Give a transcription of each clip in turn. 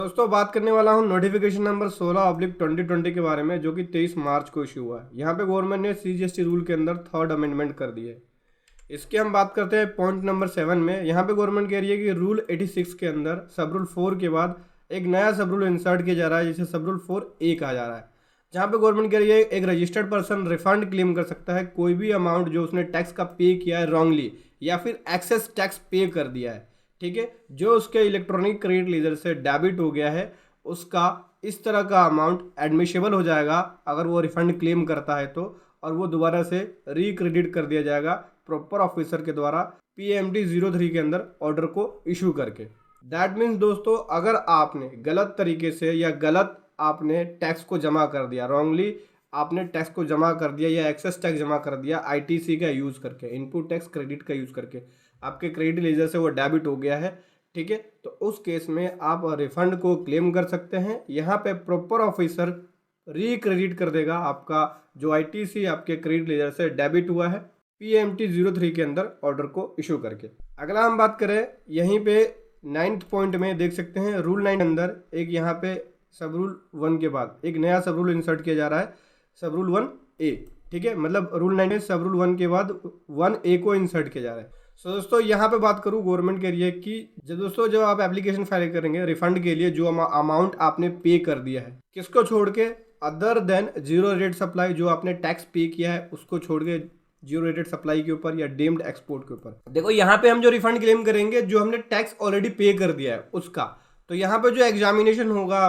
दोस्तों बात करने वाला हूँ नोटिफिकेशन नंबर 16/2020 के बारे में, जो कि 23 मार्च को इशू हुआ है। यहाँ पे गवर्नमेंट ने CGST रूल के अंदर थर्ड अमेंडमेंट कर दी है। इसकी हम बात करते हैं पॉइंट नंबर 7 में। यहाँ पे गवर्नमेंट कह रही है कि रूल 86 के अंदर सब रूल 4 के बाद एक नया सब रूल इंसर्ट किया जा रहा है, जिसे सब रूल 4A कहा जा रहा है। जहाँ पे गवर्नमेंट कह रही है एक रजिस्टर्ड पर्सन रिफंड क्लेम कर सकता है कोई भी अमाउंट जो उसने टैक्स का पे किया है रॉन्गली, या फिर एक्सेस टैक्स पे कर दिया है। ठीक है, जो उसके इलेक्ट्रॉनिक क्रेडिट लीजर से डेबिट हो गया है, उसका इस तरह का अमाउंट एडमिशेबल हो जाएगा अगर वो रिफंड क्लेम करता है तो, और वो दोबारा से रिक्रेडिट कर दिया जाएगा प्रॉपर ऑफिसर के द्वारा PMT 03 के अंदर ऑर्डर को इशू करके। दैट मीन्स दोस्तों, अगर आपने गलत तरीके से या गलत आपने टैक्स को जमा कर दिया, रॉन्गली आपने टैक्स को जमा कर दिया या एक्सेस टैक्स जमा कर दिया ITC का यूज़ करके, इनपुट टैक्स क्रेडिट का यूज़ करके, आपके क्रेडिट लेजर से वो डेबिट हो गया है, ठीक है, तो उस केस में आप रिफंड को क्लेम कर सकते हैं। यहाँ पे प्रॉपर ऑफिसर रिक्रेडिट कर देगा आपका जो ITC आपके क्रेडिट लेजर से डेबिट हुआ है PMT 03 के अंदर ऑर्डर को इशू करके। अगला हम बात करें यहीं पे 9th पॉइंट में देख सकते हैं रूल 9 अंदर एक यहाँ पे सब रूल 1 के बाद एक नया सब रूल इंसर्ट किया जा रहा है, सब रूल 1A। ठीक है, मतलब रूल 9 में सब रूल 1 के बाद 1A को इंसर्ट किया जा रहा है। सो दोस्तों यहाँ पे बात करूँ, गवर्नमेंट कह रही है कि जब आप एप्लीकेशन फाइल करेंगे रिफंड के लिए, जो अमाउंट आपने पे कर दिया है, किसको छोड़ के, other than zero rate supply, जो आपने टैक्स पे किया है उसको छोड़ के जीरो रेटेड सप्लाई के ऊपर या डीम्ड एक्सपोर्ट के ऊपर। देखो यहाँ पे हम जो रिफंड क्लेम करेंगे जो हमने टैक्स ऑलरेडी पे कर दिया है उसका, तो यहाँ पे जो एग्जामिनेशन होगा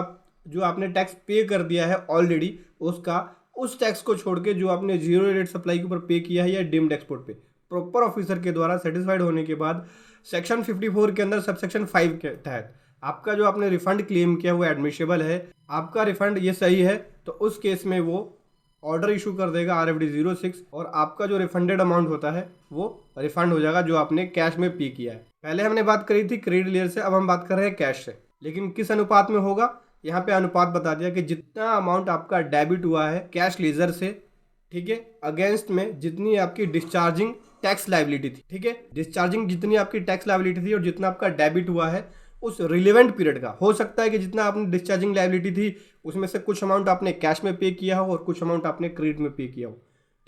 जो आपने टैक्स पे कर दिया है ऑलरेडी उसका, उस टैक्स को छोड़ के जो आपने जीरो रेट सप्लाई के ऊपर पे किया है या डीम्ड एक्सपोर्ट पे, प्रॉपर ऑफिसर के द्वारा सेटिस्फाइड होने के बाद सेक्शन 54 के अंदर सबसेक्शन 5 के तहत आपका जो आपने रिफंड क्लेम किया वो एडमिशेबल है, आपका रिफंड ये सही है, तो उस केस में वो ऑर्डर इशू कर देगा RFD 06 और आपका जो रिफंडेड अमाउंट होता है वो रिफंड हो जाएगा जो आपने कैश में पे किया है। पहले हमने बात करी थी क्रेडिट लेयर से, अब हम बात कर रहे हैं कैश से, लेकिन किस अनुपात में होगा, यहाँ पे अनुपात बता दिया कि जितना अमाउंट आपका डेबिट हुआ है कैश लेजर से, ठीक है, अगेंस्ट में जितनी आपकी डिस्चार्जिंग टैक्स लायबिलिटी थी, ठीक है, डिस्चार्जिंग जितनी आपकी टैक्स लायबिलिटी थी और जितना आपका डेबिट हुआ है उस रिलेवेंट पीरियड का, हो सकता है कि जितना आपने डिस्चार्जिंग लायबिलिटी थी उसमें से कुछ अमाउंट आपने कैश में पे किया हो और कुछ अमाउंट आपने क्रेडिट में पे किया हो,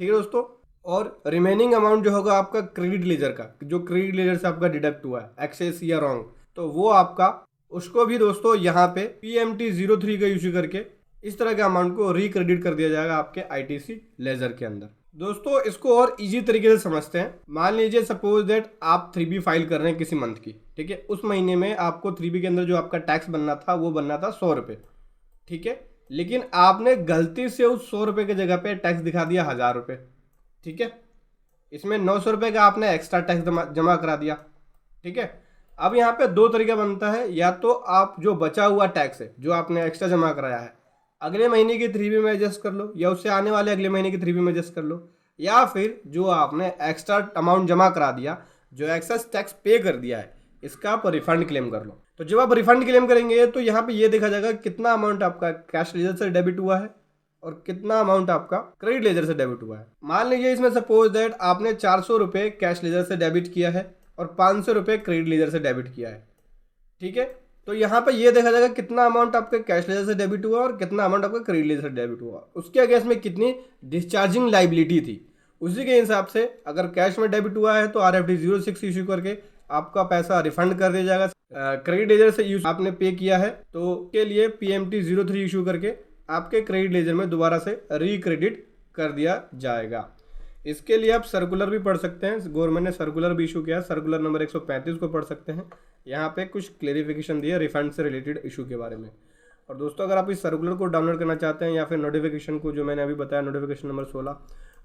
ठीक है दोस्तों, और रिमेनिंग अमाउंट जो होगा आपका क्रेडिट लेजर का, जो क्रेडिट लेजर से आपका डिडक्ट हुआ है एक्सेस या रॉन्ग, तो वो आपका उसको भी दोस्तों यहाँ पे PMT 03 का यूज करके इस तरह के अमाउंट को रिक्रेडिट कर दिया जाएगा आपके ITC लेजर के अंदर। दोस्तों इसको और इजी तरीके से समझते हैं। मान लीजिए सपोज दैट आप 3B फाइल कर रहे हैं किसी मंथ की, ठीक है, उस महीने में आपको 3B के अंदर जो आपका टैक्स बनना था वो बनना था 100 रुपये, ठीक है, लेकिन आपने गलती से उस 100 रुपये की जगह पे टैक्स दिखा दिया 1000 रुपये, ठीक है, इसमें 900 रुपये का आपने एक्स्ट्रा टैक्स जमा करा दिया, ठीक है। अब यहाँ पे दो तरीका बनता है, या तो आप जो बचा हुआ टैक्स है जो आपने एक्स्ट्रा जमा कराया है अगले महीने की 3B में एडजस्ट कर लो, या उससे आने वाले अगले महीने की 3B में एडजस्ट कर लो, या फिर जो आपने एक्स्ट्रा अमाउंट जमा करा दिया, जो एक्सेस टैक्स पे कर दिया है, इसका आप रिफंड क्लेम कर लो। तो जब आप रिफंड क्लेम करेंगे तो यहाँ पे ये देखा जाएगा कितना अमाउंट आपका कैश लेजर से डेबिट हुआ है और कितना अमाउंट आपका क्रेडिट लेजर से डेबिट हुआ है। मान लीजिए इसमें सपोज दैट आपने 400 रुपये कैश लेजर से डेबिट किया है और 500 रुपये क्रेडिट लेजर से डेबिट किया है, ठीक है, तो यहाँ पे ये देखा जाएगा कितना अमाउंट आपके कैश लेजर से डेबिट हुआ और कितना अमाउंट आपका क्रेडिट लेजर से डेबिट हुआ, उसके अगेंस्ट में कितनी डिस्चार्जिंग लायबिलिटी थी, उसी के हिसाब से अगर कैश में डेबिट हुआ है तो RFD 06 इशू करके आपका पैसा रिफंड कर दिया जाएगा। क्रेडिट लेजर से यूज आपने पे किया है तो के लिए PMT 03 इशू करके आपके क्रेडिट लेजर में दोबारा से रिक्रेडिट कर दिया जाएगा। इसके लिए आप सर्कुलर भी पढ़ सकते हैं, गवर्नमेंट ने सर्कुलर भी इशू किया है, सर्कुलर नंबर 135 को पढ़ सकते हैं, यहाँ पे कुछ क्लेरिफिकेशन दिया रिफंड से रिलेटेड इशू के बारे में। और दोस्तों अगर आप इस सर्कुलर को डाउनलोड करना चाहते हैं या फिर नोटिफिकेशन को जो मैंने अभी बताया नोटिफिकेशन नंबर 16,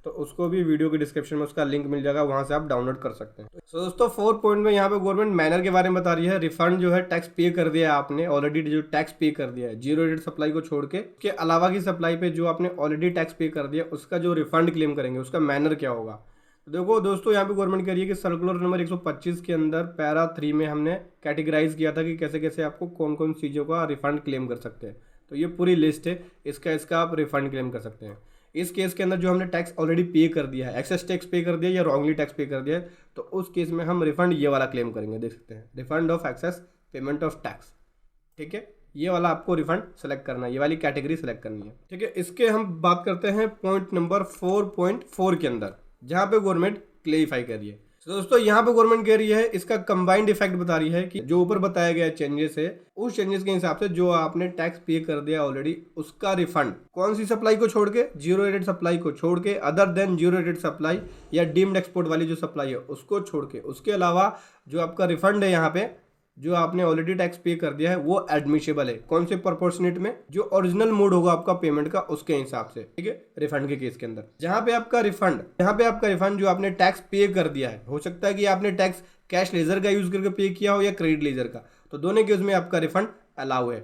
तो उसको भी वीडियो के डिस्क्रिप्शन में उसका लिंक मिल जाएगा, वहां से आप डाउनलोड कर सकते हैं। सो दोस्तों 4 पॉइंट में यहाँ पे गवर्नमेंट मैनर के बारे में बता रही है। रिफंड जो है टैक्स पे कर दिया है आपने ऑलरेडी, जो टैक्स पे कर दिया है जीरो रेट सप्लाई को छोड़ के अलावा की सप्लाई पे जो आपने ऑलरेडी टैक्स पे कर दिया उसका जो रिफंड क्लेम करेंगे उसका मैनर क्या होगा। देखो दोस्तों यहाँ पे गवर्नमेंट कह रही है कि सर्कुलर नंबर 125 के अंदर पैरा 3 में हमने कैटेगराइज किया था कि कैसे कैसे आपको कौन कौन चीज़ों का रिफंड क्लेम कर सकते हैं, तो ये पूरी लिस्ट है, इसका आप रिफंड क्लेम कर सकते हैं। इस केस के अंदर जो हमने टैक्स ऑलरेडी पे कर दिया है, एक्सेस टैक्स पे कर दिया या रॉन्गली टैक्स पे कर दिया है, तो उस केस में हम रिफंड ये वाला क्लेम करेंगे, देख सकते हैं, refund of access payment of tax, ठीक है, ये वाला आपको रिफंड सेलेक्ट करना है, ये वाली कैटेगरी सेलेक्ट करनी है। ठीक है, इसके हम बात करते हैं पॉइंट नंबर 4.4 के अंदर, जहाँ पे गवर्नमेंट क्लेरिफाई कर रही है। तो दोस्तों यहाँ पे गवर्नमेंट कह रही है, इसका कंबाइंड इफेक्ट बता रही है कि जो ऊपर बताया गया चेंजेस है, उस चेंजेस के हिसाब से जो आपने टैक्स पे कर दिया ऑलरेडी, उसका रिफंड कौन सी सप्लाई को छोड़ के, जीरो रेटेड सप्लाई को छोड़ के, other than zero rated supply या डीम्ड एक्सपोर्ट वाली जो सप्लाई है उसको छोड़ के, उसके अलावा जो आपका रिफंड है यहाँ पे, जो आपने ऑलरेडी टैक्स पे कर दिया है, वो एडमिशेबल है। कौन से प्रोपोर्शनेट में, जो ओरिजिनल मोड होगा आपका पेमेंट का उसके हिसाब से। ठीक है, रिफंड के केस के अंदर जहां पे आपका रिफंड जो आपने टैक्स पे कर दिया है, हो सकता है कि आपने टैक्स कैश लेजर का यूज करके पे किया हो या क्रेडिट लेजर का, तो दोनों केस में आपका रिफंड अलाउ है।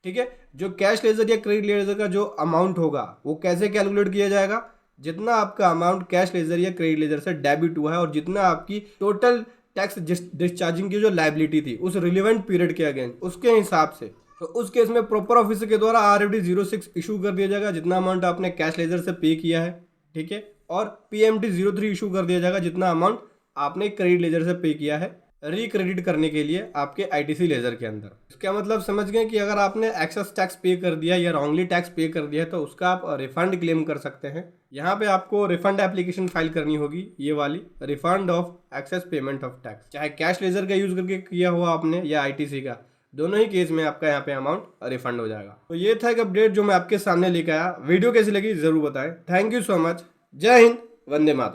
ठीक है, जो कैश लेजर या क्रेडिट लेजर का जो अमाउंट होगा वो कैसे कैलकुलेट किया जाएगा, जितना आपका अमाउंट कैश लेजर या क्रेडिट लेजर से डेबिट हुआ है और जितना आपकी टोटल टैक्स डिस्चार्जिंग की जो लायबिलिटी थी उस रिलेवेंट पीरियड के अगेंस्ट, उसके हिसाब से। तो उस केस में प्रॉपर ऑफिसर के द्वारा RFD 06 इशू कर दिया जाएगा, जितना अमाउंट आपने कैश लेजर से पे किया है। ठीक है, और PMT 03 इशू कर दिया जाएगा, जितना अमाउंट आपने क्रेडिट लेजर से पे किया है रिक्रेडिट करने के लिए आपके ITC लेजर के अंदर। इसका मतलब समझ गए कि अगर आपने एक्सेस टैक्स पे कर दिया या रॉन्गली टैक्स पे कर दिया है तो उसका आप रिफंड क्लेम कर सकते हैं। यहाँ पे आपको रिफंड एप्लीकेशन फाइल करनी होगी, ये वाली refund of access payment of tax, चाहे कैश लेजर का यूज करके किया हुआ आपने या ITC का, दोनों ही केस में आपका यहाँ पे अमाउंट रिफंड हो जाएगा। तो ये था एक अपडेट जो मैं आपके सामने लेकर आया। वीडियो कैसी लगी जरूर बताएं। Thank you so much. जय हिंद, वंदे मातरम।